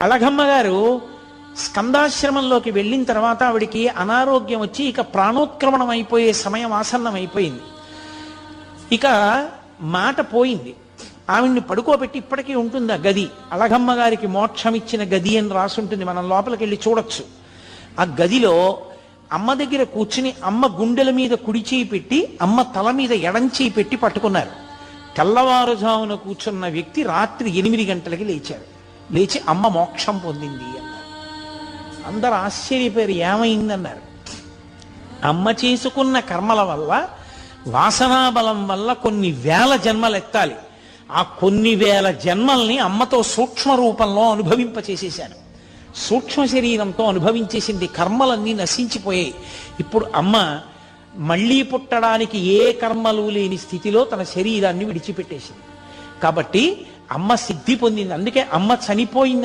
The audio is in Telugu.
అళగమ్మ గారు స్కందాశ్రమంలోకి వెళ్ళిన తర్వాత ఆవిడికి అనారోగ్యం వచ్చి ఇక ప్రాణోత్క్రమణం అయిపోయే సమయం ఆసన్నం అయిపోయింది. ఇక మాట పోయింది. ఆవిడ్ని పడుకోబెట్టి ఇప్పటికీ ఉంటుంది ఆ గది. అళగమ్మ గారికి మోక్షం ఇచ్చిన గది అని రాసుంటుంది, మనం లోపలికి వెళ్ళి చూడొచ్చు. ఆ గదిలో అమ్మ దగ్గర కూర్చుని అమ్మ గుండెల మీద కుడి చేయి పెట్టి అమ్మ తల మీద ఎడం చేయి పెట్టి పట్టుకున్నారు. తెల్లవారుజామున కూర్చున్న వ్యక్తి రాత్రి 8 గంటలకి లేచారు. లేచి అమ్మ మోక్షం పొందింది అన్నారు. అందరు ఆశ్చర్యపోయారు, ఏమైందన్నారు. అమ్మ చేసుకున్న కర్మల వల్ల, వాసనాబలం వల్ల కొన్ని వేల జన్మలు ఎత్తాలి. ఆ కొన్ని వేల జన్మల్ని అమ్మతో సూక్ష్మ రూపంలో అనుభవింపచేసేశాను. సూక్ష్మ శరీరంతో అనుభవించేసింది. కర్మలన్నీ నశించిపోయాయి. ఇప్పుడు అమ్మ మళ్ళీ పుట్టడానికి ఏ కర్మలు లేని స్థితిలో తన శరీరాన్ని విడిచిపెట్టేసింది. కాబట్టి అమ్మ సిద్ధి పొందింది. అందుకే అమ్మ చనిపోయింది